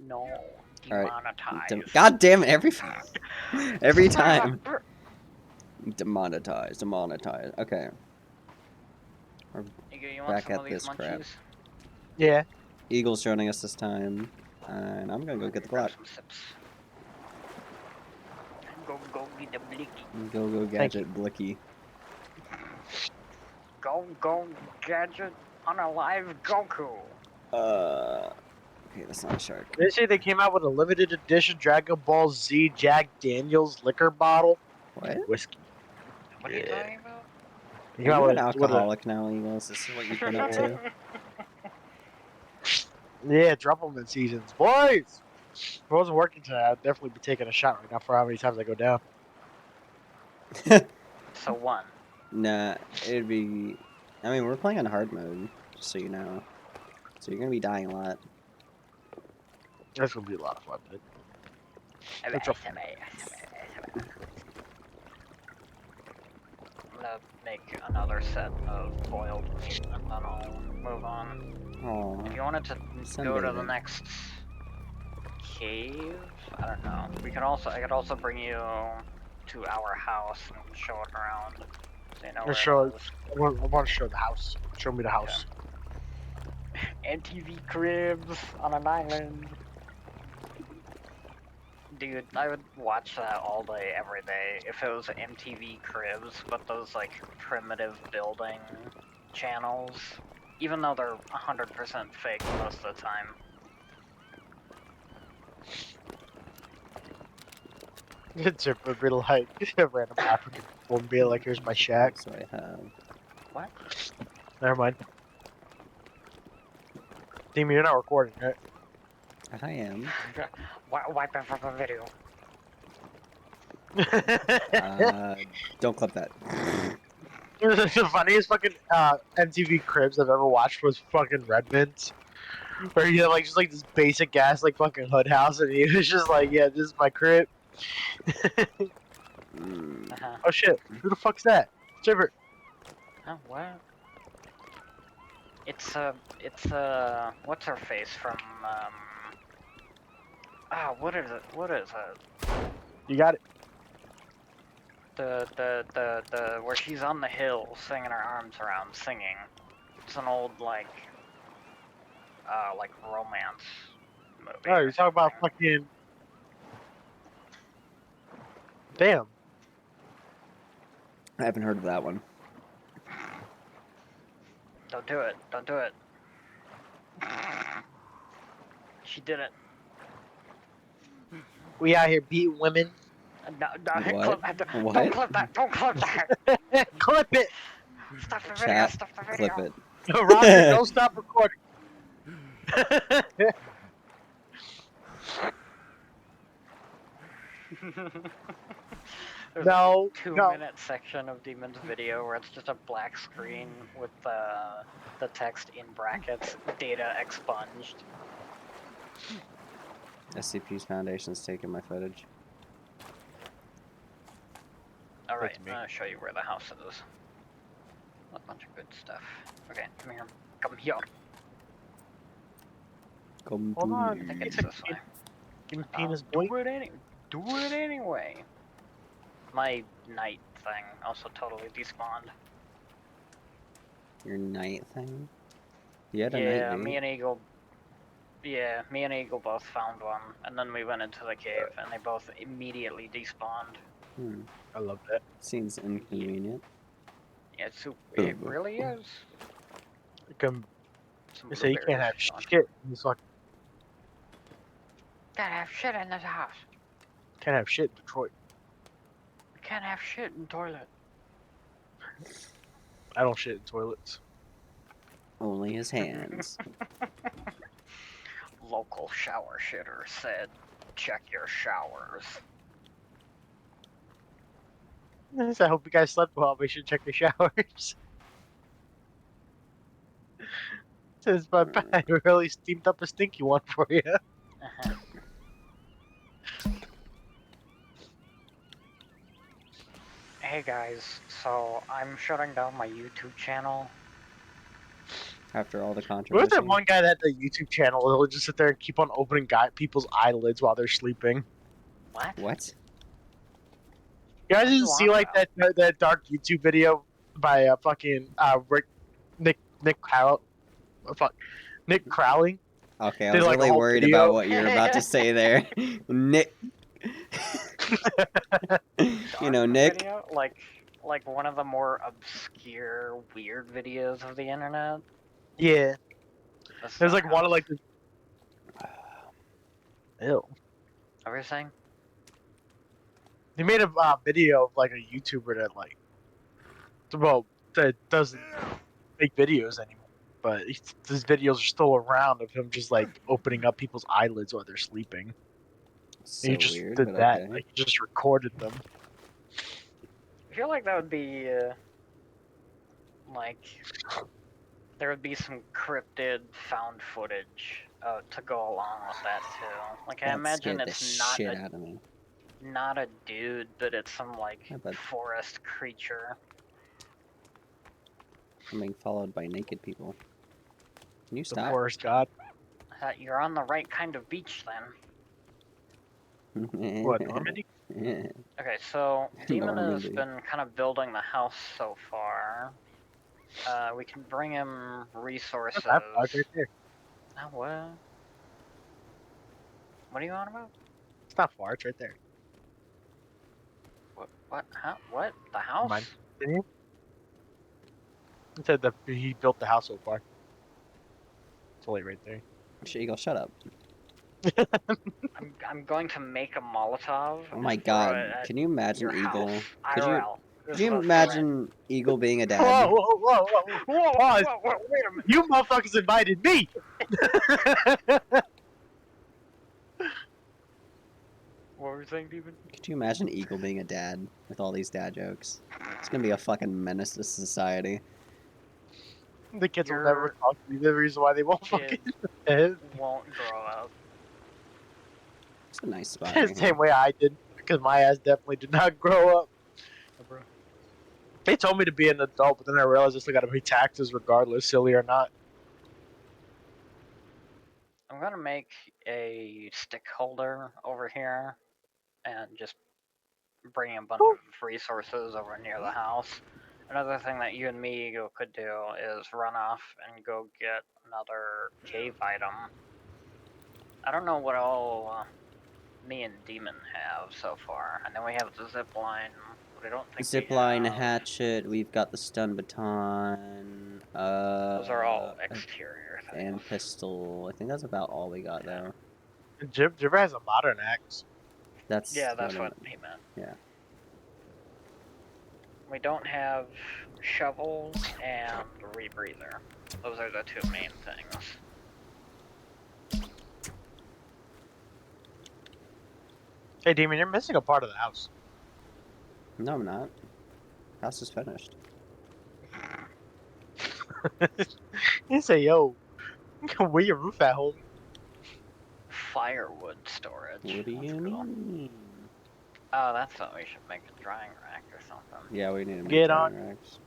No. Alright. Demonetize. God damn it, every time. Demonetize. Okay. We're You want back some at of these this crap. munchies? Yeah. Eagle's joining us this time. And I'm gonna go get the Glock. Some sips. Go get the blicky. Go gadget blicky. Go gadget unalive Goku. Okay, that's not a shark. They say they came out with a limited edition Dragon Ball Z Jack Daniels liquor bottle. What? Whiskey. What are you talking about? They Are came out you with an a, alcoholic now, Eagles? This is what you've been up to? yeah, drop them in seasons. Boys! If I wasn't working today, I'd definitely be taking a shot right now for how many times I go down. So one. Nah, it'd be... I mean, we're playing on hard mode, just so you know. So you're gonna be dying a lot. That's going to be a lot of fun, dude. Let's drop them. I'm gonna make another set of boiled meat and then I'll move on. Oh, If you wanted to go to the sunbathing. next cave, I don't know. I could also bring you to our house and show it around. So you know where it is. I want to show the house. Show me the house. MTV cribs on an island. Dude, I would watch that all day, every day, if it was MTV cribs, but those, like, primitive building channels, even though they're 100% fake most of the time. It's a bit like a random African woman be like, here's my shack. So I have... What? Never mind. Team, you're not recording, right? I am. Wipe it from the video. Don't clip that. The funniest fucking MTV cribs I've ever watched was fucking Redmond's. Where he had like just like this basic ass like fucking hood house and he was just like, yeah, this is my crib. Oh shit, who the fuck's that? Shiver. Oh, what? It's what's her face from, what is it? You got it. The where she's on the hill swinging her arms around singing. It's an old like romance movie. Oh, you're talking about fucking. Damn. I haven't heard of that one. Don't do it. Don't do it. She did it. We out here beating women. No, What? Don't clip that. Don't clip that. Clip it. Stop the video. Chat, Stop the video. clip it. Roger, don't stop recording. There's No, a 2-minute section of Demon's video where it's just a black screen with the text in brackets, data expunged. SCP's Foundation's taking my footage. Alright, That's I'm me. gonna show you where the house is. A bunch of good stuff. Okay, come here. Come here. Come Hold to on, I think me. it's this way. Give me penis, Do boy. it anyway. My night thing also totally despawned. Your night thing? You had a Yeah, night me and Eagle both found one, and then we went into the cave, and they both immediately despawned. I love that. Seems inconvenient. Yeah, it really is. Some They say you can't have blueberries on. shit in this fucking. Can't have shit in this house. Can't have shit in Detroit. Can't have shit in toilet. I don't shit in toilets. Only his hands. Local shower shitter said, check your showers. I hope you guys slept well. Make sure to check your showers. Says my I really steamed up a stinky one for you. Hey guys, so I'm shutting down my YouTube channel. After all the Who was controversy. that one guy that had the YouTube channel? He'll just sit there and keep on opening people's eyelids while they're sleeping. What? What? You guys What are you didn't see on like that dark YouTube video by Nick Crowley? Fuck, Nick Crowley. Okay, I Did was like a really whole worried video. about what you're about to say there. Nick. You know, Dark Nick. Video? Like one of the more obscure, weird videos of the internet. Yeah, This is there's our like one of house. like the. Ew. What were you saying? They made a video of like a YouTuber that doesn't make videos anymore, but his videos are still around of him just like opening up people's eyelids while they're sleeping. So He just weird, did but that. okay. Like he just recorded them. I feel like that would be like there would be some cryptid found footage to go along with that too. Like I That imagine scared the it's not shit out of me. not a dude, but it's some like Yeah, but forest creature. I'm being followed by naked people. Can you The stop? forest god. You're on the right kind of beach then. What, Normandy? Okay, so Demon has Normandy. been kind of building the house so far. We can bring him resources. That bug right there. Oh, what? What are you on about? It's not far. It's right there. What? What? Huh? What? The house? Mind. Didn't you? He said that he built the house so far. It's only right there. Shit, Eagle, shut up. I'm going to make a Molotov. Oh my and god, throw it at can you imagine your Eagle? house. Could you IRL. This could you is a threat. imagine Eagle being a Whoa, dad? whoa, whoa, whoa, whoa! Pause. Wait a minute. You motherfuckers invited me. What were you saying, Demon? Could you imagine Eagle being a dad with all these dad jokes? It's gonna be a fucking menace to society. The kids will Your never talk to me. The reason why they won't fucking. Kid won't grow up. It's a nice spot. The Right here. same way I did, because my ass definitely did not grow up. They told me to be an adult, but then I realized I still got to pay taxes regardless, silly or not. I'm gonna make a stick holder over here and just bring a bunch of resources over near the house. Another thing that you and me could do is run off and go get another cave item. I don't know what all me and Demon have so far. I know we have the zip line, but I don't think Zipline, we have... hatchet. We've got the stun baton. Those are all exterior things. And pistol. I think that's about all we got though. Jibber has a modern axe. That's what I- he meant. Yeah. We don't have shovels and rebreather. Those are the two main things. Hey, Demon, you're missing a part of the house. No, I'm not. House is finished. You say, yo, where your roof at, homie? Firewood storage. What do That's you cool. mean? Oh, that's what we should make a drying rack or something. Yeah, we need to make Get drying on. racks.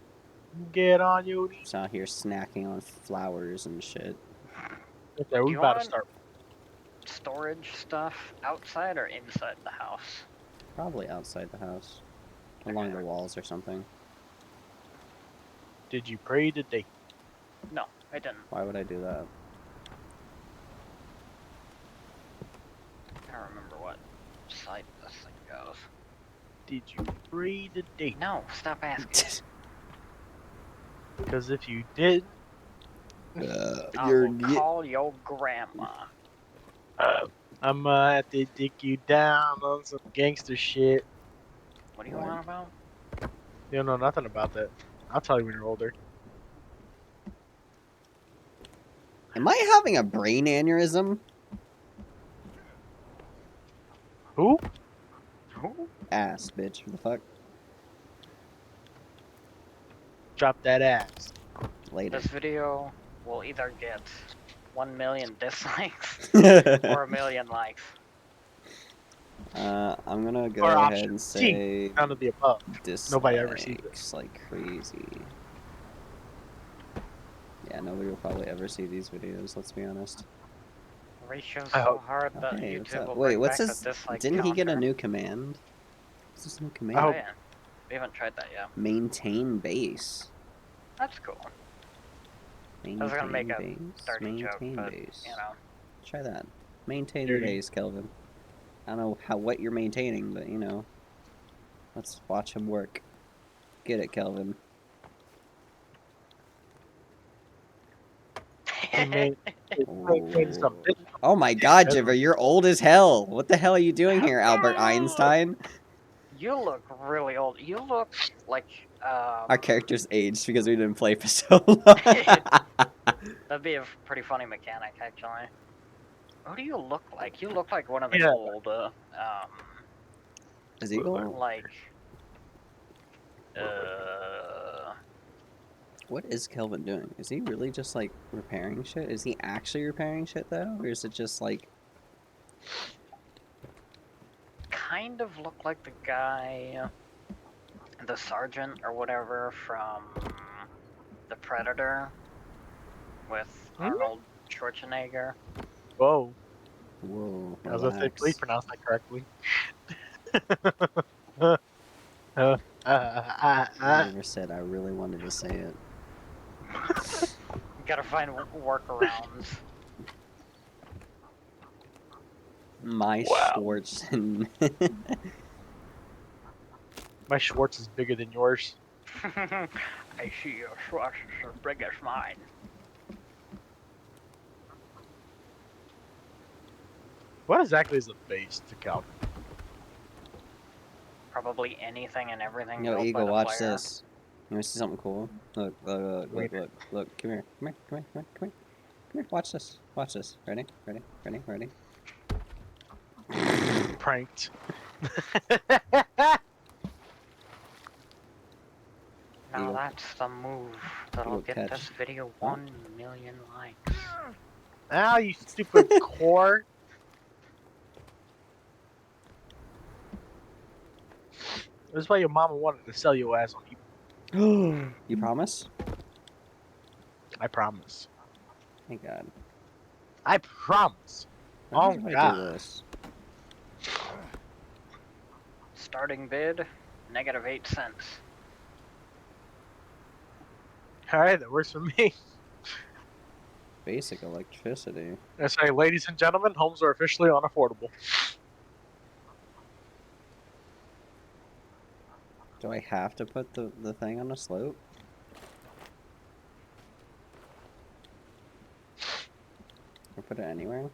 Get on, you. Just out here snacking on flowers and shit. Okay, we You about to want- start. Storage stuff outside or inside the house? Probably outside the house. Along the walls or something. Did you pray today? No, I didn't. Why would I do that? I don't remember what side this thing goes. Did you pray today? No, stop asking. Because if you did, I will call your grandma. I'm gonna have to dick you down on some gangster shit. What do you What? want about? You don't know nothing about that. I'll tell you when you're older. Am I having a brain aneurysm? Who? Ass, bitch. What the fuck? Drop that ass. Later. This video will either get 1 million dislikes or 1 million likes. I'm gonna go Or ahead option and C, say none of the above. dislikes Nobody ever sees it. like crazy. Yeah, nobody will probably ever see these videos, let's be honest. Ratio's I so hope- hard that Hey, what's YouTube up? will Wait, bring what's back this? the dislike Didn't he get a counter. new command? What's this new I command? Oh, hope- yeah. We haven't tried that yet. Maintain base. That's cool. Maintain I was gonna make a base. dirty joke, Maintain but, base. you know. Try that. Maintain Dirty. the base, Kelvin. I don't know what you're maintaining, but you know. Let's watch him work. Get it, Kelvin. He made some Oh. Oh my God, Jibber, you're old as hell. What the hell are you doing here, Albert Einstein? You look really old. You look like, Our character's aged because we didn't play for so long. that'd be a pretty funny mechanic, actually. Who do you look like? You look like one of the Yeah. old, Is Eagle? like, What is Kelvin doing? Is he really just like repairing shit? Is he actually repairing shit though? Or is it just like kind of look like the guy, the sergeant or whatever from The Predator with Hmm? Arnold Schwarzenegger? Whoa. whoa, I was gonna say, please relax. pronounce that correctly. I never said I really wanted to say it. Gotta find workarounds. My Wow. Schwartz. My Schwartz is bigger than yours. I see your Schwartz is as big as mine. What exactly is a base to Calvin? Probably anything and everything Yo, built by Eagle, the watch player. this. You wanna see something cool? Look, look, look, look, look. Come here, come here, come here, come here, come here. Come here, watch this. Watch this. Ready? Ready? Ready? Ready? Pranked. Now Eagle. that's the move that'll Eagle get catch. this video Huh? 1 million likes. Ah, you stupid core. This is why your mama wanted to sell your ass on eBay. You promise? I promise. Thank God. I promise. What Oh happens if I God. do this? Starting bid, -8 cents. Alright, that works for me. Basic electricity. I say, ladies and gentlemen, homes are officially unaffordable. Do I have to put the thing on a slope? Or put it anywhere?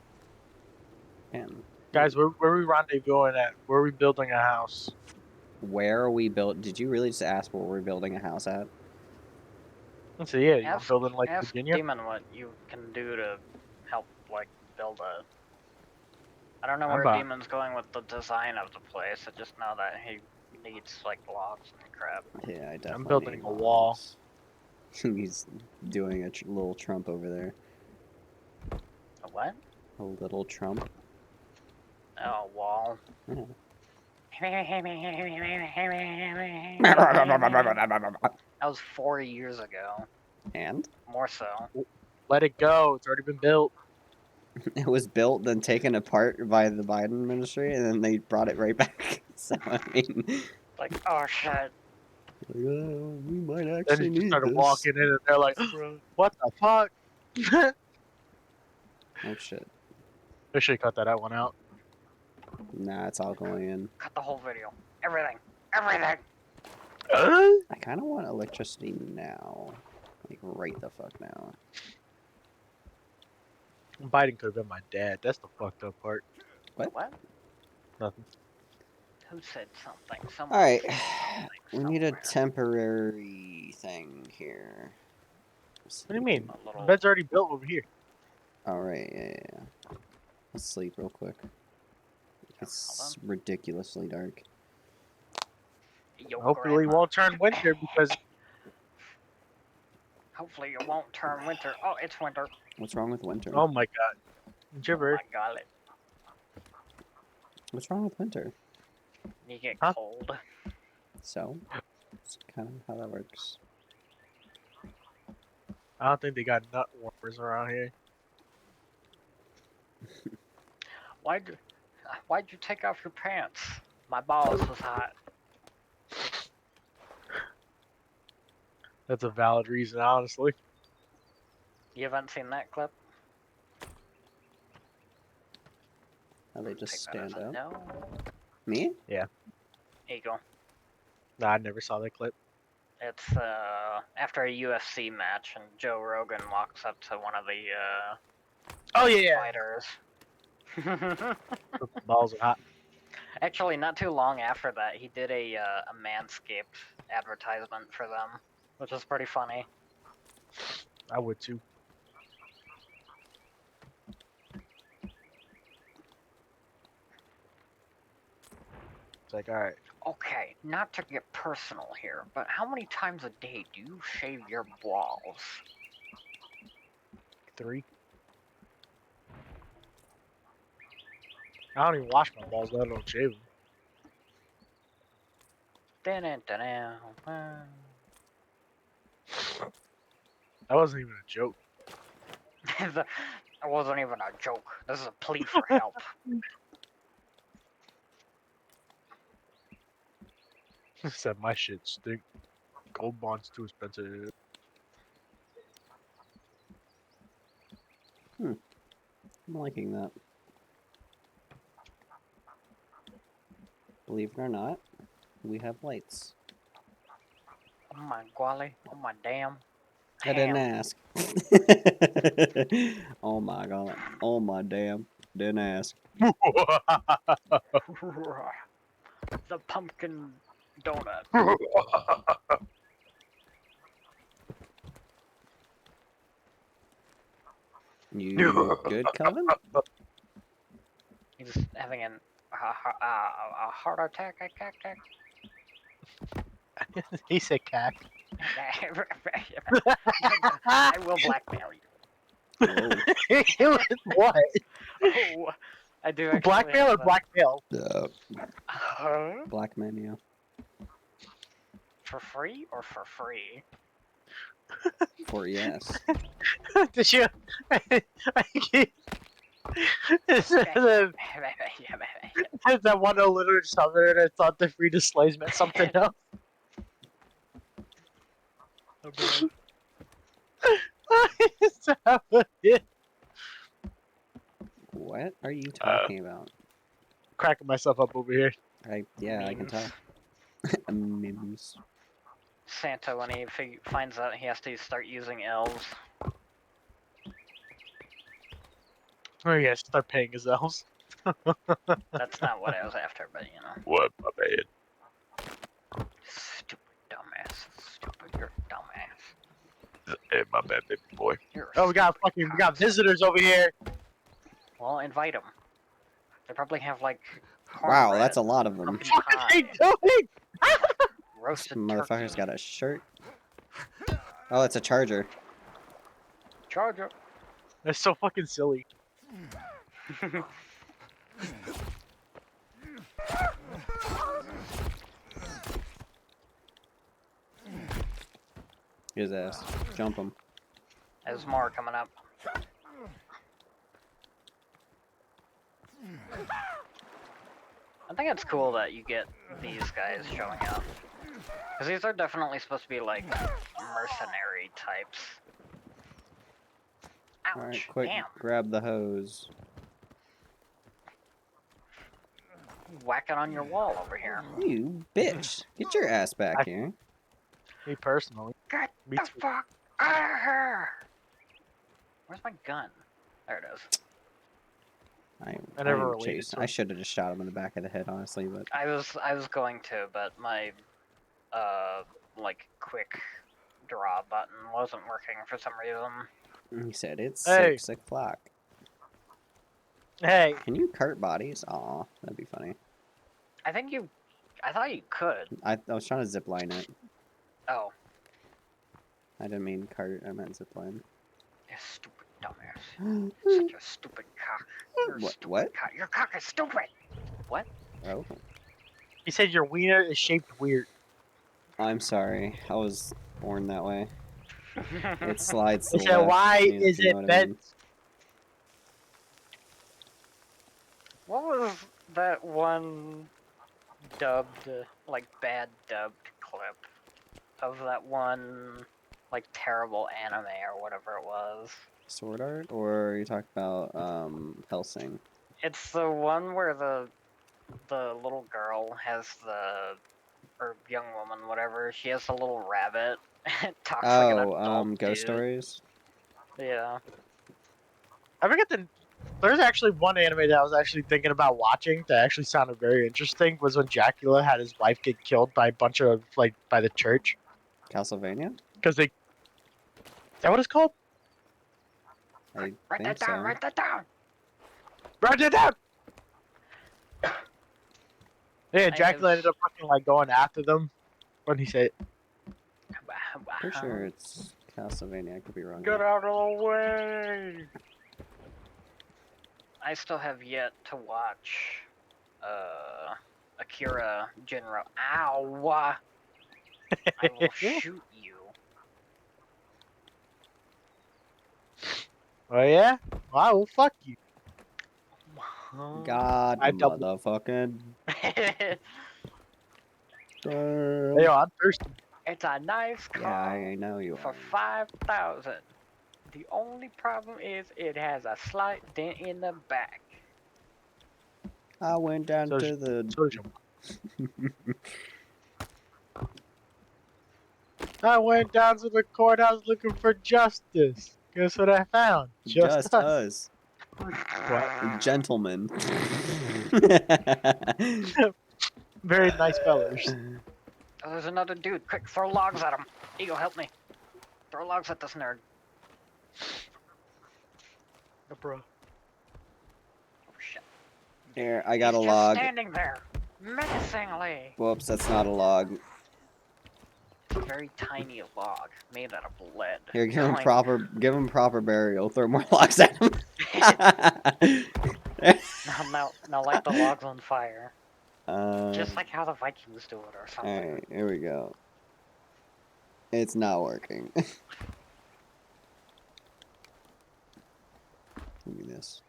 Can. Guys, where are we rendezvousing at? Where are we building a house? Where are we built? Did you really just ask where we're building a house at? Let's see, yeah, you Ask, building like ask Virginia? Demon what you can do to help, like, build a... I don't know I'm where about- Demon's going with the design of the place, I just know that he needs, like, blocks and crap. Yeah, I definitely building need a wall. logs. He's doing a little Trump over there. A what? A little Trump. Oh, a wall. Yeah. That was 4 years ago. And More so. Let it go. It's already been built. it was built, then taken apart by the Biden administration, and then they brought it right back. So I mean, Like, oh shit. we might Then actually you just need started this. walking in and they're like, what the fuck? Oh shit! I should cut that one out. Nah, it's all going in. Cut the whole video. Everything. Everything! I kind of want electricity now, like right the fuck now. Biden could have been my dad. That's the fucked up part. What? Nothing. Who said something? All right, said something we need a somewhere. temporary thing here. What do you mean? A little... The bed's already built over here. All right, yeah. Let's sleep real quick. It's ridiculously dark. Yo, Hopefully it Grandma. won't turn winter because Hopefully it won't turn winter. Oh, it's winter. What's wrong with winter? oh my god. Gibber. Oh my god. What's wrong with winter? You get Huh? cold. So, it's kind of how that works. I don't think they got nut warmers around here. Why'd you take off your pants? My balls was hot. That's a valid reason, honestly. You haven't seen that clip? How they just Take that as stand a up. no. Me? Here you go. Nah, I never saw that clip. It's after a UFC match, and Joe Rogan walks up to one of the Oh yeah, fighters. The balls are hot. Actually, not too long after that, he did a Manscaped advertisement for them, which is pretty funny. I would too. It's like, all right, Okay, not to get personal here, but how many times a day do you shave your balls? 3. I don't even wash my balls, let alone shave them. Dun-dun-dun-dun. That wasn't even a joke. That wasn't even a joke. This is a plea for help. Said my shit stink. Gold bond's too expensive. I'm liking that. Believe it or not, we have lights. Oh my golly. Oh my damn. I didn't Ham. ask. Oh my god. Oh my damn. Didn't ask. The pumpkin donut. You good, Calvin? He's having a heart attack. He said cack. I will blackmail you. Whoa. What? Oh, I do actually Blackmail or have blackmail? Huh? Black menu. For free or for free? For yes. Did you? Is that one illiterate southerner that thought the free displays meant something else? What are you talking about? Cracking myself up over here. Yeah, I can tell. Memes. Santa, when he finds out he has to start using elves. Oh yeah, start paying his elves. That's not what I was after, but you know. What, my bad? Stupid dumbass. Stupid, you're a dumbass. Hey, my bad, baby boy. You're Oh, we got visitors over here. Well, invite them. They probably have like. Wow, cornbread, that's a lot of them. pumpkin What are they pie, doing? roasted Motherfucker's turkey. got a shirt. Oh, it's a charger. Charger. That's so fucking silly. His ass. Jump him. There's more coming up. I think it's cool that you get these guys showing up. Because these are definitely supposed to be like mercenary types. Ouch, Alright, quick, damn. grab the hose. Whack it on your wall over here. You bitch! Get your ass back here. Me personally. Get Me the too. fuck out of here! Where's my gun? There it is. I never am related chasing. to I him. should have just shot him in the back of the head, honestly, but I was going to, but my like quick draw button wasn't working for some reason. he said it's Hey. 6 o'clock. Hey, Can you cart bodies? Aw, that'd be funny. I thought you could. I was trying to zip line it. Oh, I didn't mean cart, I meant zip line. you stupid dumbass. Such a stupid cock. You're a What- stupid what? cock. Your cock is stupid! Oh, he said your wiener is shaped weird. I'm sorry. I was born that way. It slides to I the said, left. why You is know it what I bent? mean. What was that one dubbed, like bad dubbed clip of that one, like terrible anime or whatever it was? Sword art, or are you talking about Helsing? It's the one where the little girl has or young woman, whatever, she has a little rabbit. It talks like an adult Ghost dude. Stories. Yeah. I forget there's actually one anime that I was actually thinking about watching that actually sounded very interesting. Was when Dracula had his wife get killed by a bunch of by the church Castlevania? because they. Is that what it's called? I Write think that down. so. Write that down. Write it down. Yeah, I Dracula ended have. up fucking like going after them. What did he say? Pretty sure it's Castlevania. I could be wrong. Get though. out of the way! I still have yet to watch Akira Genro. Ow! I will shoot you. Oh yeah? Wow, well, fuck you. God, I double. motherfucking. Hey, Damn. yo, I'm thirsty. It's a nice Yeah, car I know you for are. 5,000. The only problem is it has a slight dent in the back. I went down So, to the. so I went down to the courthouse looking for justice. Guess what I found? Just Just us. us. What? Gentlemen. Very nice fellers. Oh, there's another dude. Quick, throw logs at him. Eagle, help me. Throw logs at this nerd. Bro. Oh, shit. Here, I got He's a just log. standing there, menacingly. Whoops, that's not a log. It's a very tiny log made out of lead. Here, Going- give him proper burial. Throw more logs at him. now light the logs on fire. Just Um, like how the Vikings do it or something. Alright, here we go. It's not working. Give me this,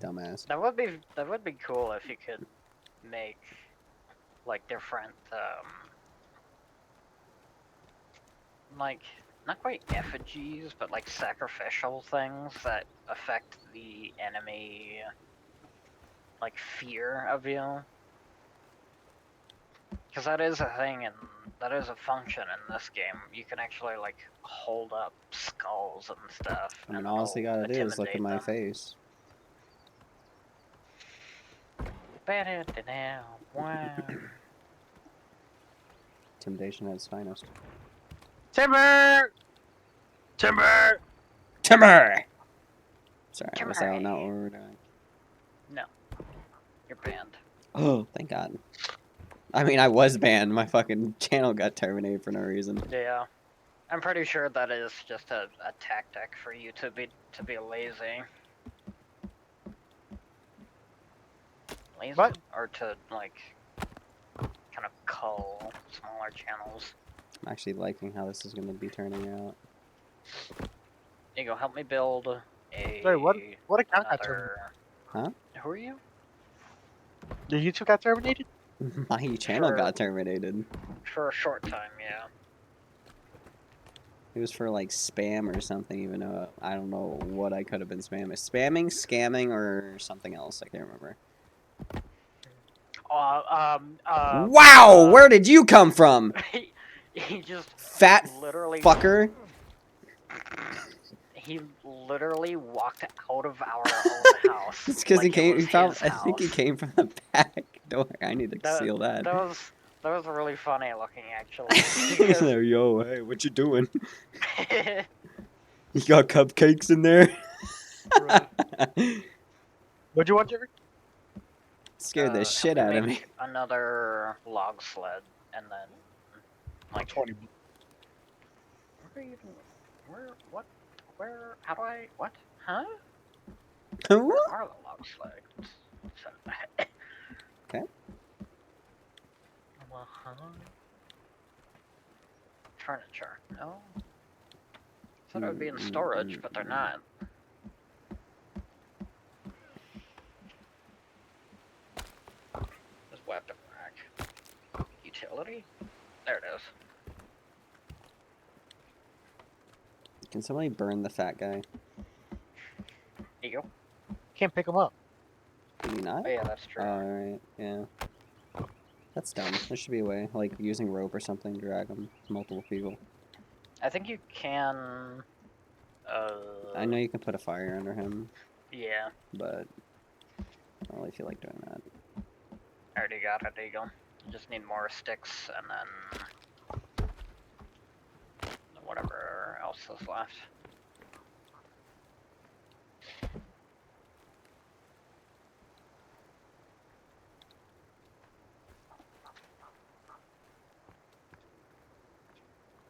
dumbass. That would be cool if you could make like different like not quite effigies, but like sacrificial things that affect the enemy like fear of you. Because that is a thing and that is a function in this game. You can actually like hold up skulls and stuff. I mean, and all you it'll gotta do is look at intimidate my them. face. Wow. Intimidation at its finest. Timber! Timber! Timber! Sorry, was Timber. that not what we were doing? No. You're banned. Oh, thank God. I mean, I was banned. My fucking channel got terminated for no reason. Yeah. I'm pretty sure that is just a tactic for you to be lazy. Lazy? What? Or to like kind of cull smaller channels. I'm actually liking how this is going to be turning out. There you go, help me build a Wait, what account got terminated? another. Huh? Who are you? The YouTube got terminated? My channel Sure. got terminated. For a short time, yeah. It was for like spam or something, even though I don't know what I could have been spamming. Spamming, scamming, or something else. I can't remember. Wow! Where did you come from? he just Fat literally fucker. He literally walked out of our own house. It's because like he came. It was his I think he house. came from the back door. I need to That, seal that. that was really funny looking, actually. He's like, yo, hey, what you doing? You got cupcakes in there? What'd you want, Jeffrey? Scared the help shit out of me. make another log sled, and then like 20. where even where what where how do I what huh? What? Where are the log sleds? Okay. Furniture. No. Thought it would be in storage, but they're not. This weapon rack. Utility? There it is. Can somebody burn the fat guy? Here you go. Can't pick him up. Can you not? Oh yeah, that's true. Alright, yeah. That's dumb. There should be a way, like using rope or something, drag them multiple people. I think you can... I know you can put a fire under him, Yeah. but I don't really feel like doing that. I already got it, there you go. You just need more sticks, and then... whatever else is left.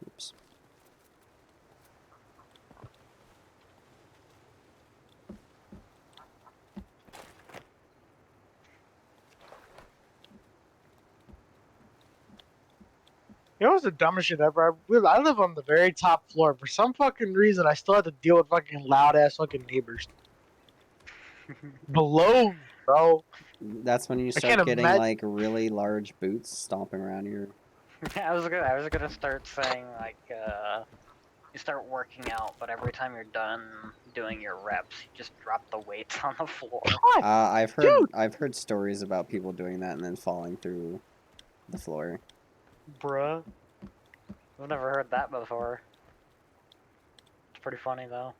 Oops. You know what's the dumbest shit ever? I live on the very top floor. For some fucking reason, I still have to deal with fucking loud ass fucking neighbors below me, bro. That's when you I start can't getting imagine. like really large boots stomping around your. I was gonna start saying, like, you start working out, but every time you're done doing your reps, you just drop the weights on the floor. God, I've heard stories about people doing that and then falling through the floor. Bruh. I've never heard that before. It's pretty funny, though.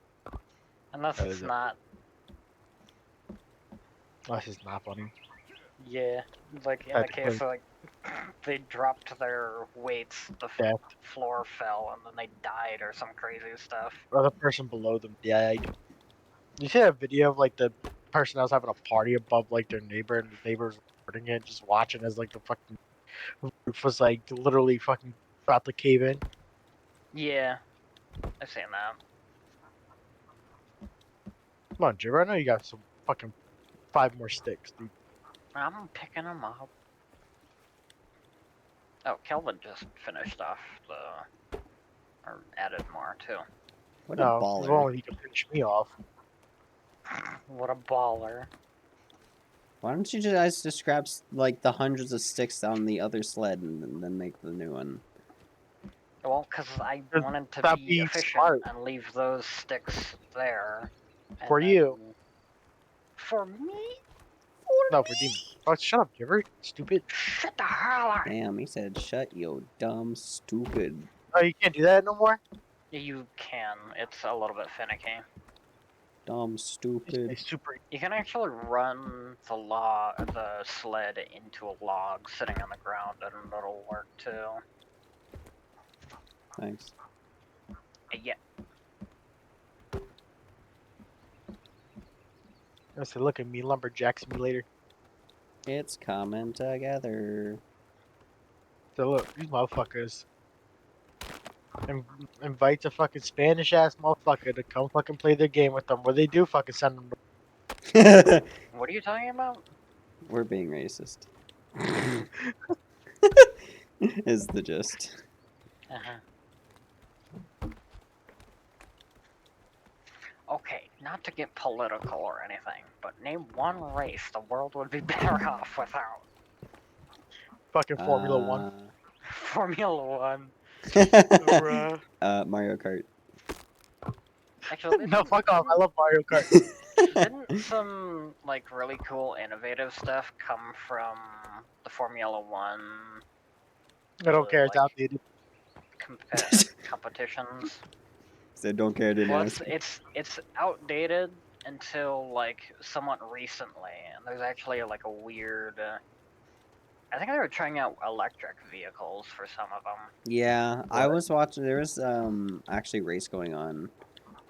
Unless That it's is it. not. that's just not funny. Yeah. Like, in the case of, like, they dropped their weights, the Yeah. floor fell, and then they died or some crazy stuff. Or the person below them died. You see that video of like the person that was having a party above like their neighbor, and the neighbor was recording it, just watching as like the fucking roof was like literally fucking about to cave in. Yeah. I've seen that. Come on, Jibber, I know you got some fucking 5 more sticks, dude. I'm picking them up. Oh, Kelvin just finished off the... or added more, too. What a No, as baller! long as he can finish me off. What a baller. Why don't you guys just grab like the hundreds of sticks on the other sled and then make the new one? Well, because I Just wanted to stop be being efficient smart. and leave those sticks there. and For you. then- For me? No, for Demon. Oh, shut up, Jibber. Stupid. Shut the hell up! Damn, he said, "Shut yo dumb stupid." Oh, you can't do that no more? You can. It's a little bit finicky. Dumb stupid. It's super. You can actually run the sled into a log sitting on the ground, and it'll work too. Thanks. Yeah. I said, look at me, lumberjack simulator. It's coming together. So look, these motherfuckers invite a fucking Spanish ass motherfucker to come fucking play their game with them. What they do? Fucking send them. What are you talking about? We're being racist. Is the gist. Okay, not to get political or anything, but name one race the world would be better off without. Fucking Formula One. Formula One. Bruh. Mario Kart. Actually, No, fuck off. I love Mario Kart. didn't some like really cool innovative stuff come from the Formula One I don't care. It's like, outdated. competitions? Said don't care, didn't Well, ask. it's outdated until like somewhat recently, and there's actually like a weird. I think they were trying out electric vehicles for some of them. Yeah, I was watching. There was actually a race going on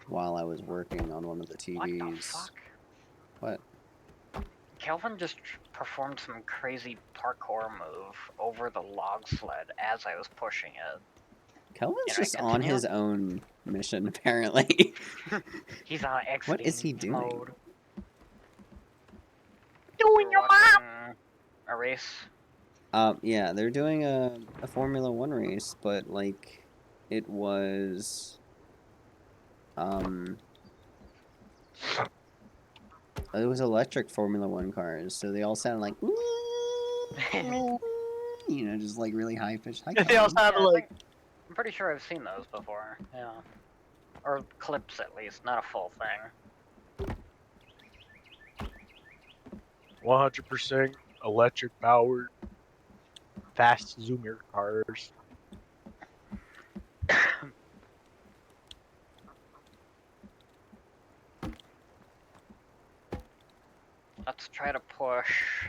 while I was working on one of the TVs. What the fuck? What? Kelvin just performed some crazy parkour move over the log sled as I was pushing it. Kelvin's Can I just on continue? his own mission, apparently. He's on X What is he doing? mode. Doing your mom. A race. Yeah, they're doing a Formula One race, but like, it was It was electric Formula One cars, so they all sounded like, you know, just like really high pitched. They all sounded Yeah, like. I'm pretty sure I've seen those before. Yeah, or clips at least, not a full thing. 100% electric powered, fast zoomer cars. Let's try to push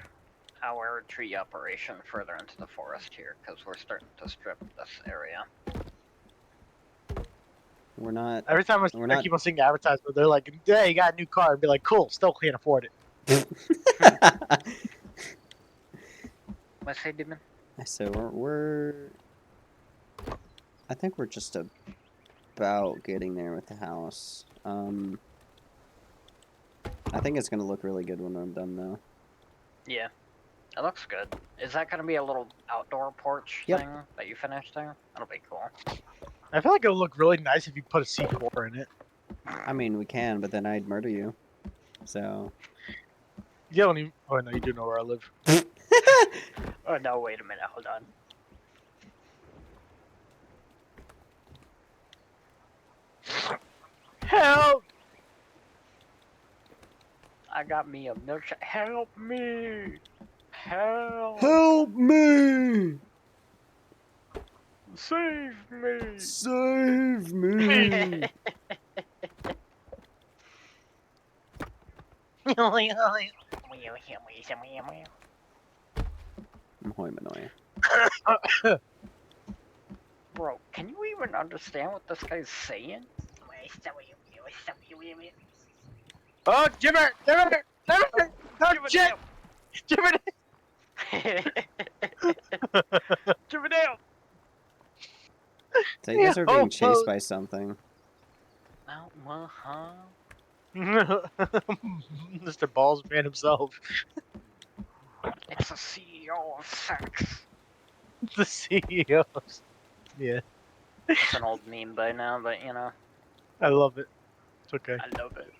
our tree operation further into the forest here, because we're starting to strip this area. We're not. Every time I keep on seeing advertisements, they're like, "Hey, you got a new car," and be like, "Cool, still can't afford it." What's say, Demon? So we're. I think we're just about getting there with the house. I think it's gonna look really good when I'm done, though. Yeah, it looks good. Is that gonna be a little outdoor porch Yep. thing that you finished there? That'll be cool. I feel like it would look really nice if you put a C4 in it. I mean, we can, but then I'd murder you. So. You don't even. Oh no, you do know where I live. Oh no, wait a minute, hold on. Help! I got me a milkshake. Help me! Help! Help me! Save me! Save me! Hoimanoi. Bro, can you even understand what this guy's saying? Oh, Jimmer! Jimmer! Jimmer! No, shit! Jimmer! Jimmy down! So you guys are being Oh, chased by something. Uh-huh. Mr. Balls Man himself. It's the CEO of sex. The CEOs. Yeah, It's an old meme by now, but you know, I love it. It's okay. I love it.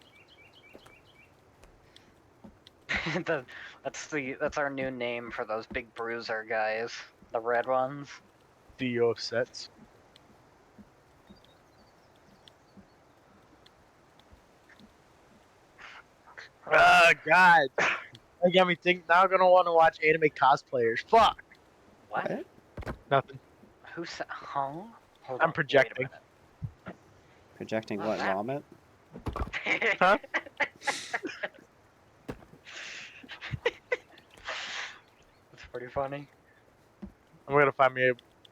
That's our new name for those big bruiser guys, the red ones. CEO of sets. Oh, God. That got me thinking. Now I'm gonna want to watch anime cosplayers. Fuck. What? Nothing. Who said? Huh? Hold I'm on, projecting. Projecting What's what, that? vomit? Wait a minute. Huh? That's pretty funny. I'm gonna find me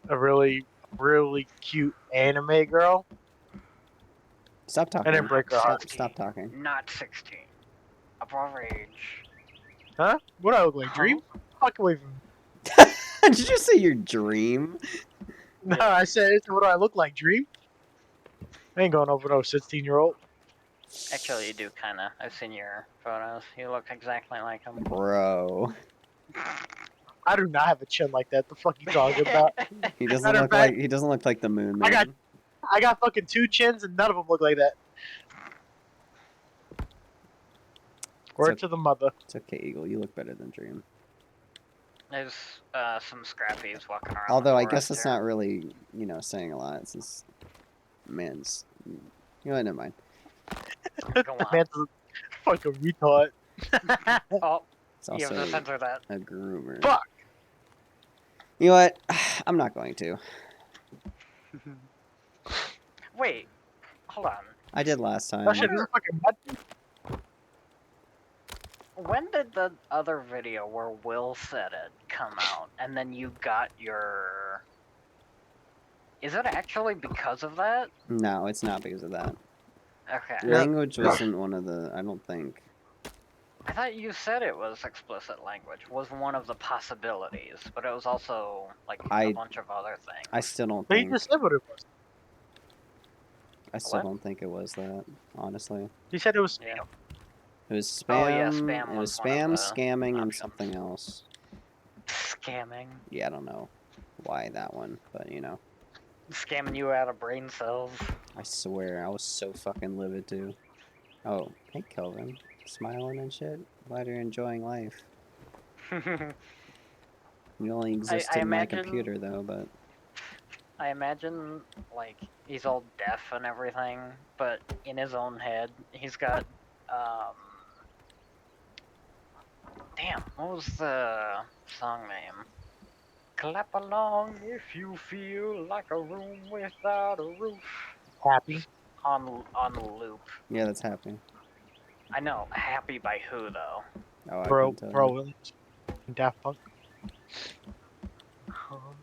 a really, really cute anime girl. Stop talking. And then break her heart. Stop talking. Not 16. Above age. Huh? What do I look like? Dream? Fuck away from me. Did you say your dream? No, Yeah. I said, what do I look like? Dream? I ain't going over no 16-year-old. Actually, you do kinda. I've seen your photos. You look exactly like him. Bro. I do not have a chin like that. The fuck you talking about? He doesn't Matter of look fact- like he doesn't look like the moon man. I got fucking 2 chins and none of them look like that. Word to the mother. It's okay, Eagle. You look better than Dream. There's some scrappies walking around. Although the I guess forest it's here. not really, you know, saying a lot. It's this man's. You know what? Never mind. Go on. Man's a fucking retard. Oh, It's you have to also censor that. a groomer. Fuck. You know what? I'm not going to. Wait, hold on. I did last time. That shit is a fucking mud. When did the other video where Will said it come out, and then you got your... Is it actually because of that? No, it's not because of that. Okay. Yeah. Language wasn't one of the. I don't think. I thought you said it was explicit language, was one of the possibilities, but it was also, like, a bunch of other things. I still don't He think. just said what it was. I still What? don't think it was that. Honestly, He said it was Yeah. spam. it was spam. Oh, yeah, spam It was was one of spam, the scamming, and options. something else. Scamming. Yeah, I don't know why that one, but you know. Scamming you out of brain cells. I swear, I was so fucking livid too. Oh, hey Kelvin. Smiling and shit? Glad you're enjoying life. You only exist I in my imagine computer though, but... I imagine like he's all deaf and everything, but in his own head he's got damn, what was the song name? Clap along if you feel like a room without a roof. Happy. Just on loop. Yeah, that's happening. I know. Happy by who though? Oh, I Bro, can tell Bro you. Williams. Daft Punk. Oh,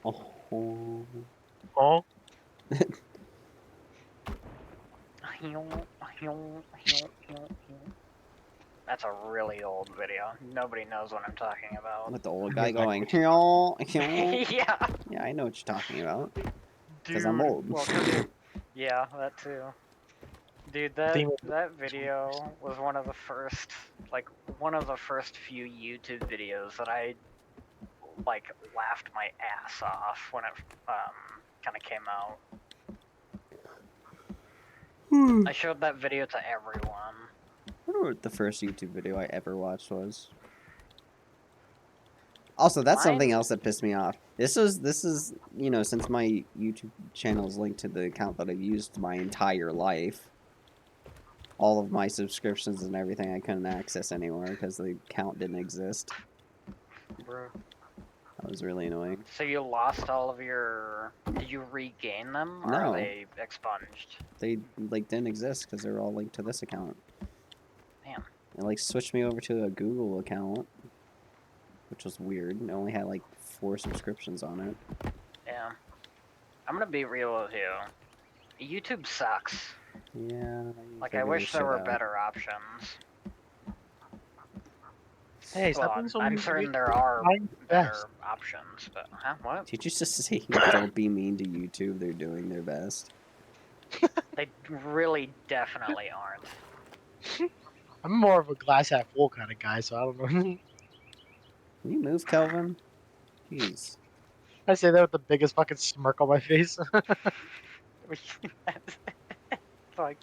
oh, oh. Oh. That's a really old video. Nobody knows what I'm talking about. With the old I guy mean, like, going, "Hyo, hyo." Yeah, Yeah, I know what you're talking about. Because I'm dude. old. Well, yeah, that too. Dude, theme that video was one of the first, like, one of the first few YouTube videos that I, like, laughed my ass off when it, kind of came out. I showed that video to everyone. I wonder what the first YouTube video I ever watched was. Also, that's something Mine, else that pissed me off. This is, you know, since my YouTube channel is linked to the account that I've used my entire life, all of my subscriptions and everything I couldn't access anymore because the account didn't exist. bro. That was really annoying. So you lost all of your, did you regain them, or are No. they expunged? They like didn't exist because they were all linked to this account. Damn. It like switched me over to a Google account, which was weird. It only had like 4 subscriptions on it. Yeah. I'm gonna be real with you. YouTube sucks. Yeah. Like, I wish there were better options. Hey, stop Well, being so I'm mean to certain me. there are I'm better best. options, but huh? What? Did you just say don't be mean to YouTube? They're doing their best. They really definitely aren't. I'm more of a glass half full kind of guy, so I don't know. Can you move, Kelvin? Jeez. I say that with the biggest fucking smirk on my face. It's like,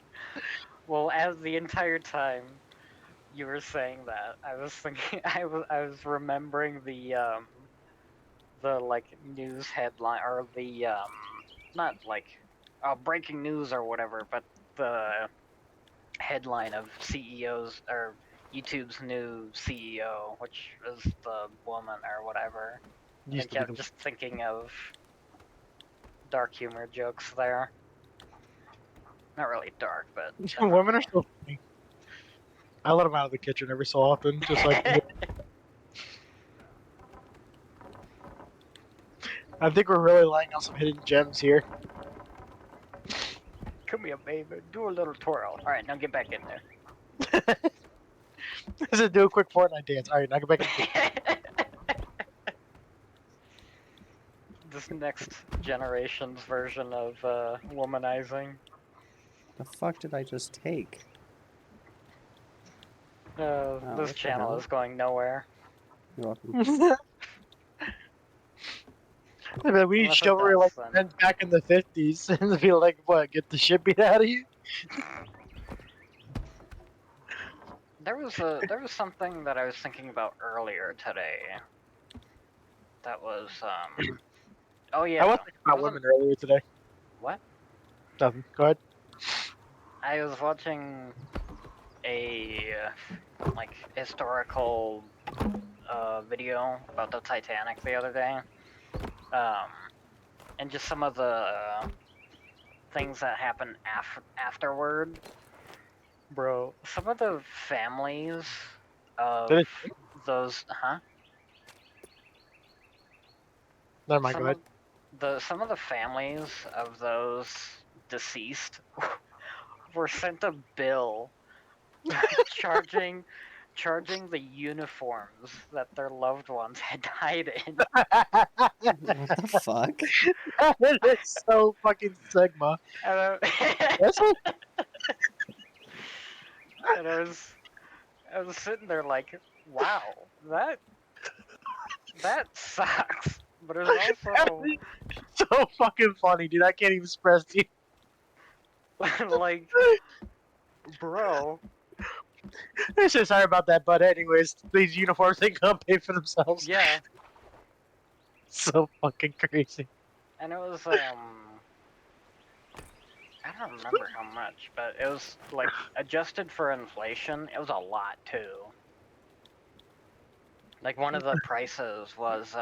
well, as the entire time you were saying that, I was thinking, I was remembering the like news headline, or the not like breaking news or whatever, but the headline of CEO's or YouTube's new CEO, which is the woman or whatever. I Used think to be I'm just thinking of dark humor jokes there. Not really dark, but the women are so funny. I let them out of the kitchen every so often, just like I think we're really laying out some hidden gems here. Come here, baby. Do a little twirl. All right, now get back in there. This is do a quick Fortnite dance. All right, now get back in the This next generation's version of womanizing. The fuck did I just take? This what the channel hell? is going nowhere. You're welcome. We need Unless it chivalry like does, men back in the 50s and be like, what, get the shit beat out of you? there was something that I was thinking about earlier today. That was oh yeah. I was thinking about women earlier today. What? Nothing. Go ahead. I was watching a like historical video about the Titanic the other day, and just some of the things that happened afterward. Bro, some of the families of Did it? those, huh? Never mind. Go ahead. Some of the families of those deceased were sent a bill charging the uniforms that their loved ones had died in. What the fuck? That is so fucking Sigma. And That's what and I was sitting there like, wow, that sucks. But it was also So fucking funny, dude. I can't even express to you. like, bro. I said sorry about that, but anyways, these uniforms ain't gonna pay for themselves. Yeah, So fucking crazy. and it was I don't remember how much, but it was like adjusted for inflation. It was a lot too. Like one of the prices was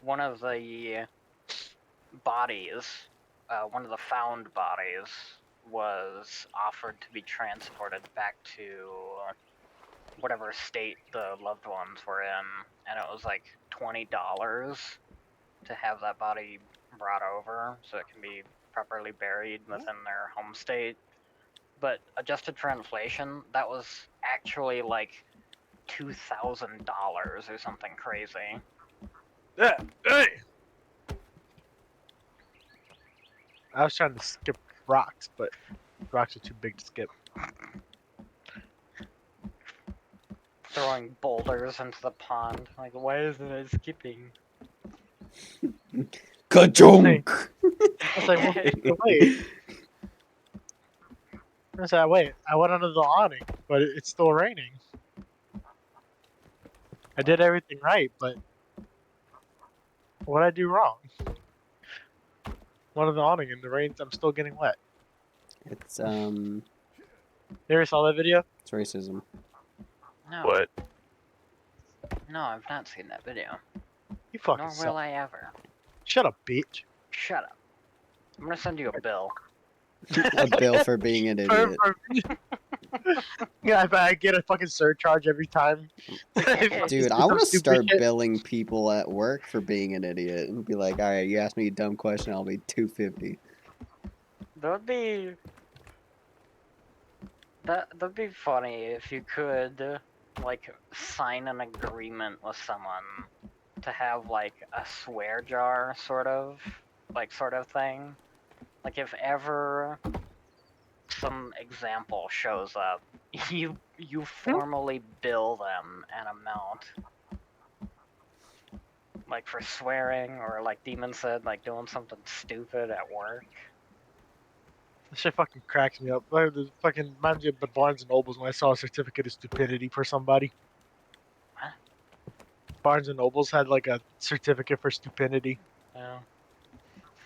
one of the bodies, one of the found bodies was offered to be transported back to whatever state the loved ones were in, and it was like $20 to have that body brought over so it can be properly buried within their home state. But adjusted for inflation, that was actually like $2,000 or something crazy. Yeah. Hey. I was trying to skip rocks, but rocks are too big to skip. Throwing boulders into the pond. Like, why isn't it skipping? Ka-chunk! I was like, well, wait. I said, wait. I went under the awning, but it's still raining. I did everything right, but what did I do wrong? One of the awning in the rain, I'm still getting wet. It's You ever saw that video? it's racism. No. What? No, I've not seen that video. You fucking Nor suck. will I ever. Shut up, bitch. Shut up. I'm gonna send you a bill. A bill for being an idiot. Yeah, if I get a fucking surcharge every time. Dude, I want to start billing people at work for being an idiot and be like, all right, you asked me a dumb question, I'll be $250. That'd be funny if you could like sign an agreement with someone to have like a swear jar sort of thing. Like if ever some example shows up, you formally bill them an amount. Like for swearing, or like Demon said, like doing something stupid at work. This shit fucking cracks me up. Like, it fucking reminds me of the Barnes and Nobles when I saw a certificate of stupidity for somebody. What? Barnes and Nobles had like a certificate for stupidity. Yeah.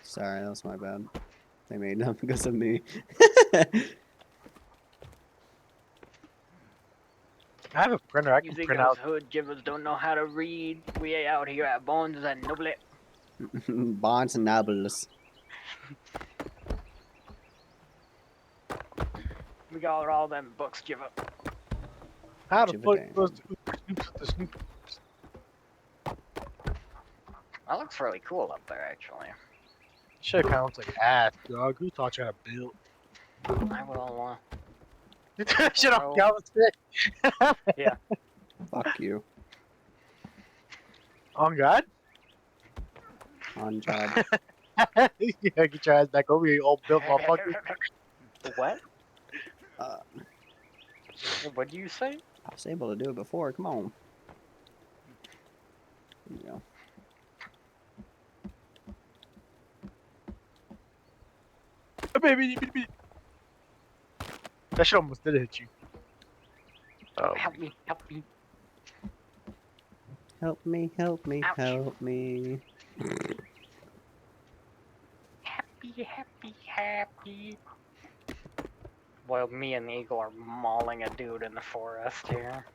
Sorry, that was my bad. They made it up because of me. I have a printer. I You can think print us out. hood givers don't know how to read? We ain't out here at Bones and Noble. Barnes and Nobles. We got all them books, giver. How the fuck Jibba-dang. goes the Snoop? That looks really cool up there, actually. Shit counts like ass, dog. Who thought you had a build? I will, Shut up, Bro. Calvin. yeah. Fuck you. On God? On job. Yeah, get your ass back over here, you old built motherfucker. What? Uh, What do you say? I was able to do it before. Come on. There you go. That shit almost did hit you. Help me, help me. Help me, help me, Ouch. help me. Happy, happy, happy. While me and Eagle are mauling a dude in the forest here.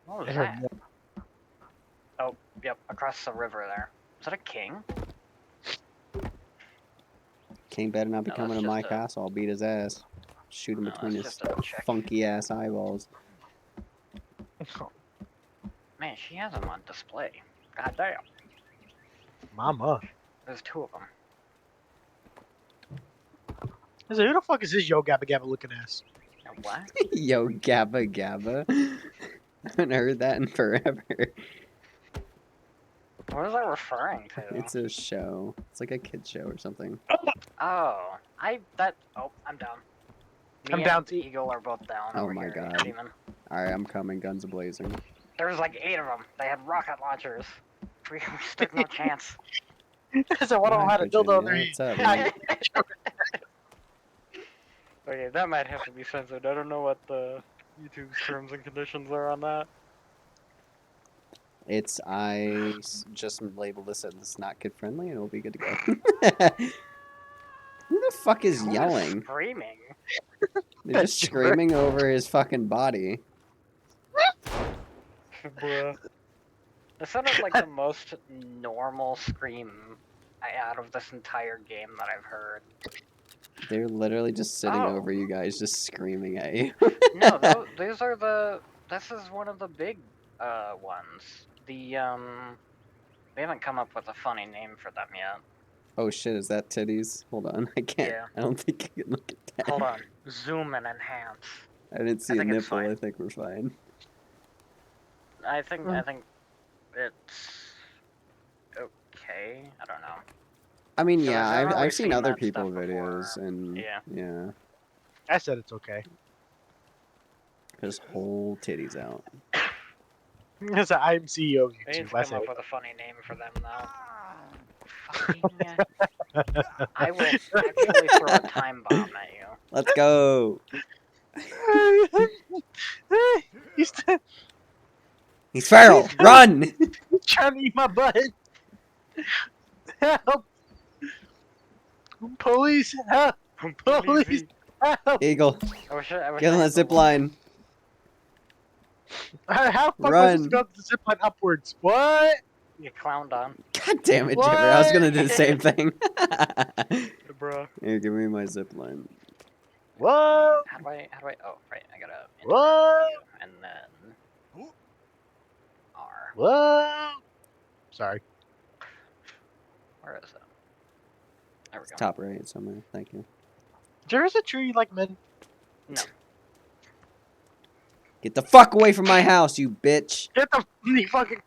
What was that? Oh, yep, across the river there. Is that a king? King better not be No, coming that's to my just a- castle. I'll beat his ass. Shoot him No, between that's his just a chick. funky ass eyeballs. Man, she has them on display. God damn. Mama. There's two of them. I said, who the fuck is this Yo Gabba Gabba looking ass? Now, what? Yo, Gabba Gabba. I haven't heard that in forever. What is that referring to? It's a show. It's like a kid's show or something. Oh, I'm down. I'm Me down and to. Eagle are both down Oh over my here, God. Demon. Alright, I'm coming, guns blazing. There was like 8 of them. They had rocket launchers. We stood no chance. So one of them had a Nitrogen, dildo yeah, there. what's up, man? Okay, that might have to be censored. I don't know what the YouTube's terms and conditions are on that. It's just label this as not kid friendly and it'll be good to go. Who the fuck is Who yelling? screaming? They're just screaming over his fucking body. Bruh. That sounded like the most normal scream out of this entire game that I've heard. They're literally just sitting Oh. over you guys, just screaming at you. No, these are the. This is one of the big ones. The we haven't come up with a funny name for them yet. Oh shit, is that titties? Hold on, I can't. Yeah. I don't think I can look at that. Hold on. Zoom and enhance. I didn't see a think it's nipple. fine. I think we're fine. I think it's okay. I don't know. I mean, So yeah, I've I've really seen seen other that people stuff before. videos and Yeah. I said it's okay. Just whole titties out. Because I'm CEO of I need YouTube. to I come said up it. with a funny name for them though. Fucking. I will actually throw a time bomb at you. Let's go. He's He's feral. Run. trying to eat my butt. Help! Police! Help! Police! Help! Eagle, I wish I get on had that zip line. How the fuck am I Run. supposed to go up the zip line upwards? What? You clowned on. God damn it, Jimmer. I was gonna do the same thing. Bruh. Here, give me my zip line. Whoa! How do I? Oh, right. I gotta Whoa! interact with you, and then R. Whoa! Sorry. Where is it? There we It's go. top right somewhere. Thank you. There is a tree like men. No. Get the fuck away from my house, you bitch. Get the you fucking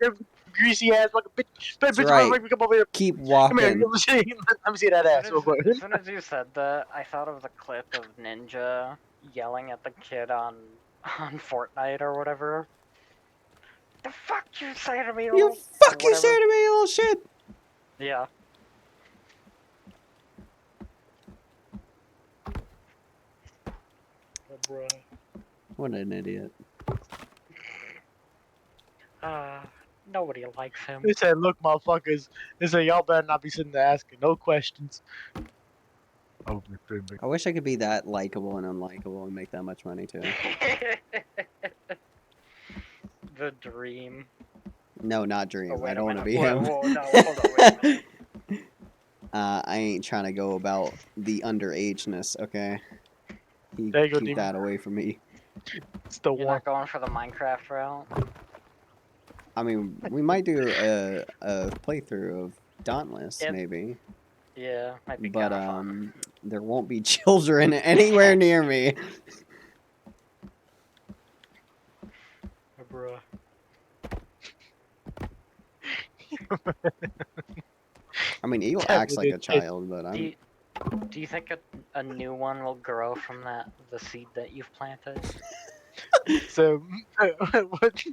greasy ass fucking bitch. That's Bitch, right. make me come over here. Keep Come here. walking. Let me see that ass real quick. As soon as you said that, I thought of the clip of Ninja yelling at the kid on Fortnite or whatever. The fuck you say to me, You little... fuck you say to me, you little shit. Yeah. Oh, bruh. What an idiot. Nobody likes him. They said, look, motherfuckers. They said, y'all better not be sitting there asking no questions. Oh, I wish I could be that likable and unlikable and make that much money too. The dream. No, not Dream. Oh, wait I a don't want to minute. be him. Whoa, no, hold on, wait a minute. I ain't trying to go about the underageness, okay? There you go, Keep Demon. that away from me. It's the You're one. not going for the Minecraft route? I mean, we might do a playthrough of Dauntless, Yep. maybe. Yeah, might be But, kinda fun. there won't be children anywhere near me. Oh, bruh. I mean, Eagle Yeah, acts but like a it- child, but Do I'm... you think a new one will grow from the seed that you've planted? So, what?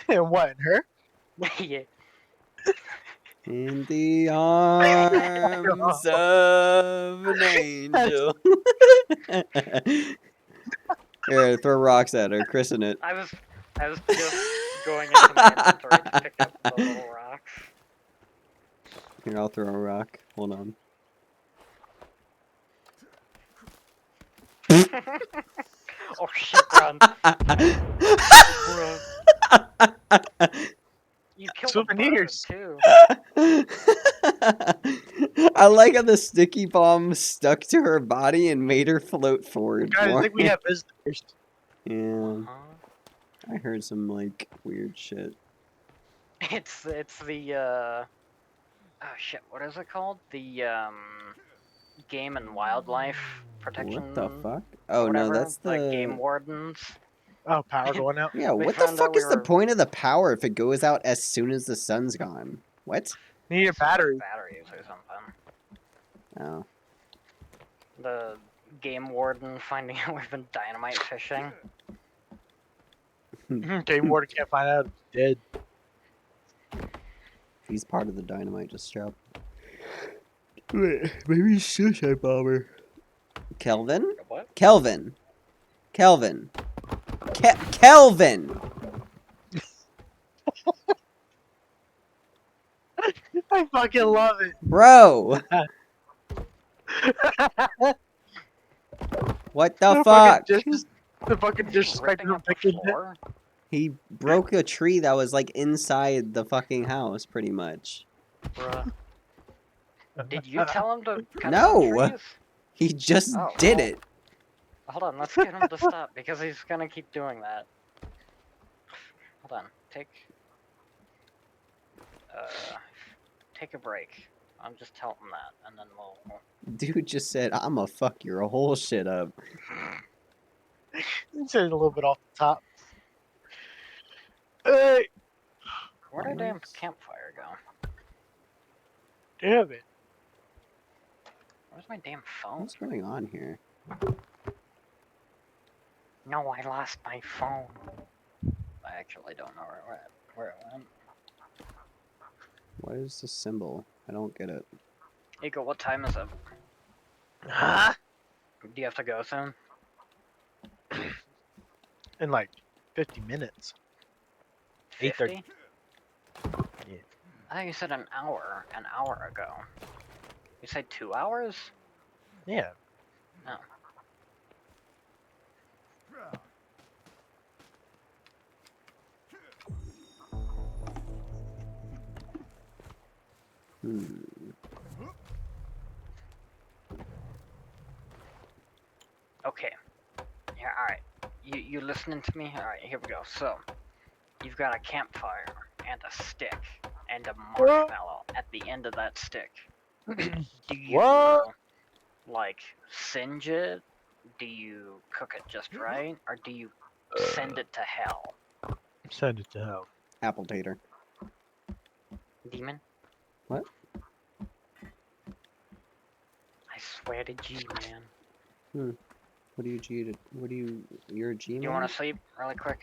What? Her? Yeah. In the arms of an angel. Here, throw rocks at her, christen it. I was just going into my inventory to pick up the little rocks. Here, I'll throw a rock. Hold on. Oh shit, run. Bruh. You killed a bird Souvenirs. too. I like how the sticky bomb stuck to her body and made her float forward Guys, I more. think we have visitors. Yeah, Huh? I heard some like weird shit. It's the oh shit, what is it called? The Game and Wildlife Protection. What the fuck? Oh whatever, no, that's the like game wardens. Oh, power going out. Yeah, We what the found out fuck we is the were- point of the power if it goes out as soon as the sun's gone? What? Need a battery. Batteries or something. Oh. The game warden finding out we've been dynamite fishing. Game warden can't find out if he's dead. If he's part of the dynamite, just strap. Wait, maybe he's suicide bomber. Kelvin? What? Kelvin. Kelvin. Kelvin! I fucking love it. Bro! What the fuck? The fucking disrespect Ripping of up the picking floor? He broke a tree that was like inside the fucking house, pretty much. Bruh. Did you tell him to cut No. some trees? He just Oh, did well. it. Hold on, let's get him to stop because he's gonna keep doing that. Hold on, take a break. I'm just telling him that, and then we'll. Dude just said, I'ma fuck your whole shit up. Said it a little bit off the top. Hey, Where'd our damn campfire go? damn it. Where's my damn phone? What's going on here? No, I lost my phone. I actually don't know where it went. What is this symbol? I don't get it. Eagle, what time is it? Huh? Do you have to go soon? In like 50 minutes. 8:30. 50? Yeah. I thought you said an hour ago. You said 2 hours? Yeah. No. Okay. Yeah, alright. You listening to me? Alright, here we go. So, you've got a campfire and a stick and a marshmallow at the end of that stick. Do you, What? like, singe it? Do you cook it just right? Or do you send it to hell? Send it to hell. Apple tater. Demon? What? I swear to G, man. What do you G to, what do you, you're a G man? Do you want to sleep really quick?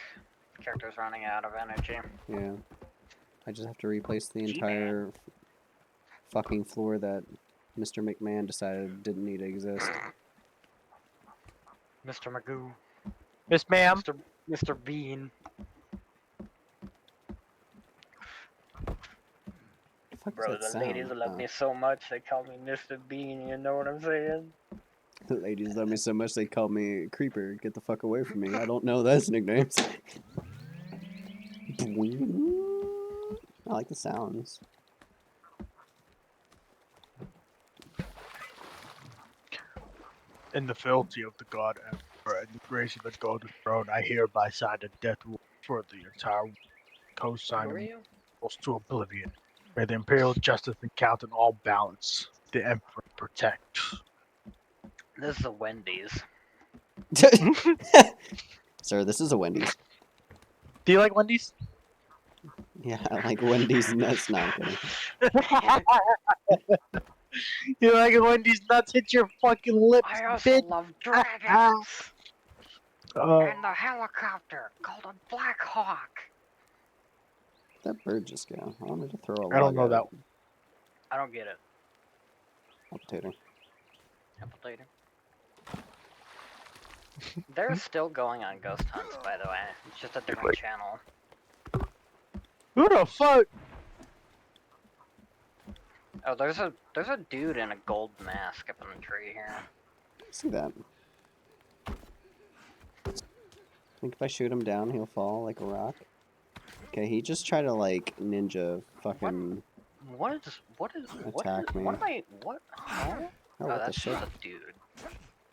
The character's running out of energy. Yeah. I just have to replace the G-Man. entire fucking floor that Mr. McMahon decided didn't need to exist. Mr. Magoo. Miss ma'am. Mr. Bean. The fuck Bro, is that the ladies sound? love me so much, they call me Mr. Bean, you know what I'm saying? The ladies love me so much they call me Creeper. Get the fuck away from me. I don't know those nicknames. I like the sounds. In the fealty of the God Emperor and the grace of the Golden Throne, I hereby sign a death warrant for the entire Who are co-signing you? to oblivion. May the Imperial justice and count in all balance. The Emperor protect. This is a Wendy's. Sir, this is a Wendy's. Do you like Wendy's? Yeah, I like Wendy's nuts. No, I'm kidding. You like Wendy's nuts? Hit your fucking lips, I also bitch. love dragons! Uh, And the helicopter called a Black Hawk! That bird just go. I wanted to throw a log I don't know at that it. I don't get it. Apple tater. Apple tater. They're still going on ghost hunts, by the way. It's just a different channel. who the fuck? Oh, there's a dude in a gold mask up in the tree here. See that? Think if I shoot him down, he'll fall like a rock. Okay, he just tried to like ninja fucking. What Attack me. What am I? What? Huh? Oh, Oh, what the that's shit? just a dude.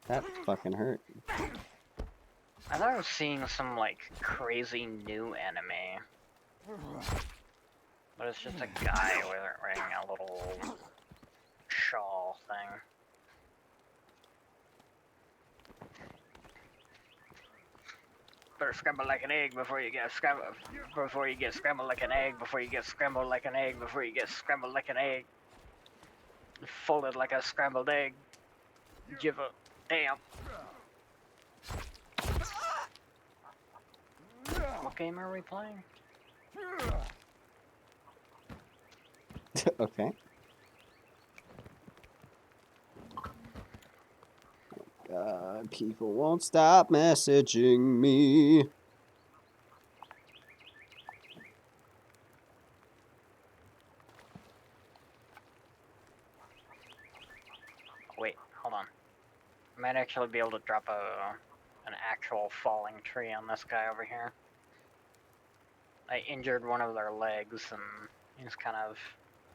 That fucking hurt. I thought I was seeing some like crazy new anime, but it's just a guy wearing a little shawl thing. Better scramble like an egg before you get scrambled. Before you get scrambled like an egg. Before you get scrambled like an egg. Before you get scrambled like an egg. Folded like a scrambled egg. Give a Damn. What game are we playing? Okay. God, people won't stop messaging me. Wait, hold on. I might actually be able to drop an actual falling tree on this guy over here. I injured one of their legs and he's kind of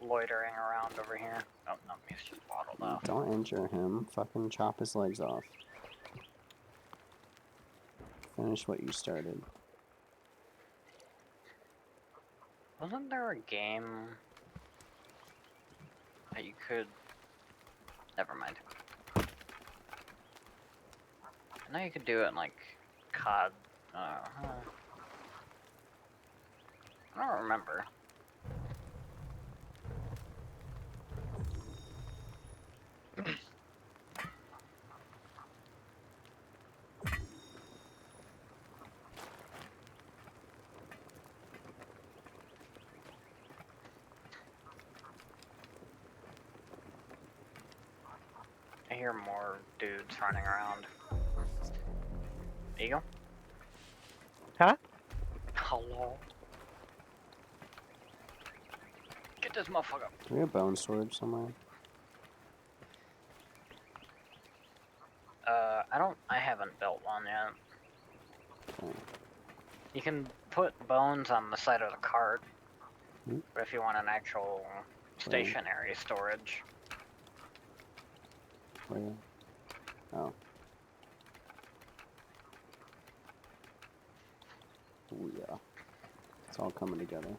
loitering around over here. Oh, no, he's just waddled off. Don't injure him. Fucking chop his legs off. Finish what you started. Wasn't there a game that you could... Never mind. I know you could do it in, like, COD. I don't remember. I hear more dudes running around. Eagle? Huh? Hello? Get this motherfucker. Do we have bone storage somewhere? I haven't built one yet. Okay. You can put bones on the side of the cart, Hmm? but if you want an actual stationary storage. Where? Oh. Oh yeah. It's all coming together.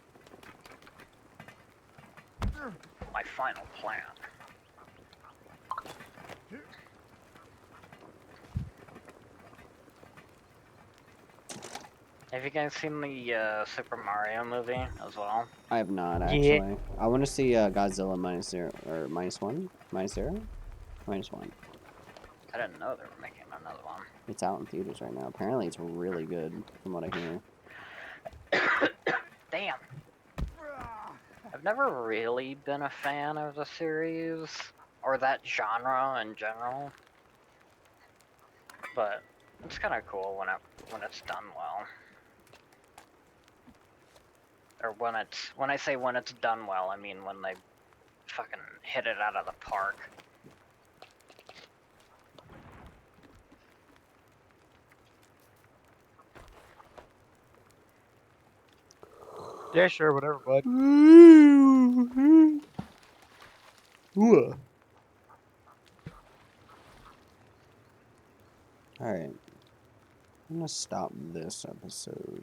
My final plan. Have you guys seen the Super Mario movie as well? I have not Yeah. actually. I want to see Godzilla -0 or -1, -0, -1. I didn't know they were making another one. It's out in theaters right now. Apparently, it's really good, from what I hear. Damn. I've never really been a fan of the series, or that genre in general. But it's kind of cool when it's done well. Or when I say when it's done well, I mean when they fucking hit it out of the park. Yeah, sure, whatever, bud. Alright. I'm gonna stop this episode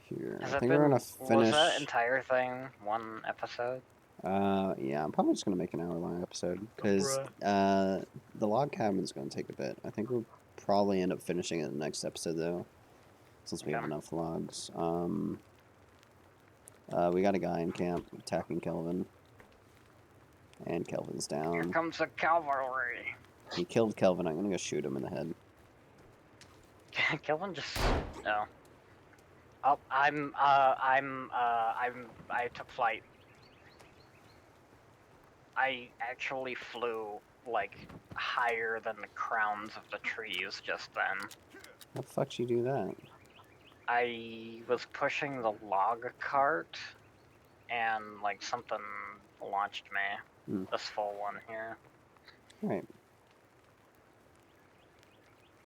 here. Has I that think been, we're gonna finish. was that entire thing one episode? Yeah, I'm probably just gonna make an hour-long episode because the log cabin's gonna take a bit. I think we'll probably end up finishing it in the next episode though, since we have Okay. enough logs. We got a guy in camp attacking Kelvin, and Kelvin's Here down. comes the cavalry. He killed Kelvin. I'm gonna go shoot him in the head. Kelvin just no. Oh, I took flight. I actually flew like higher than the crowns of the trees just then. How the fuck you do that? I was pushing the log cart, and like something launched me. Hmm. This full one here. Alright.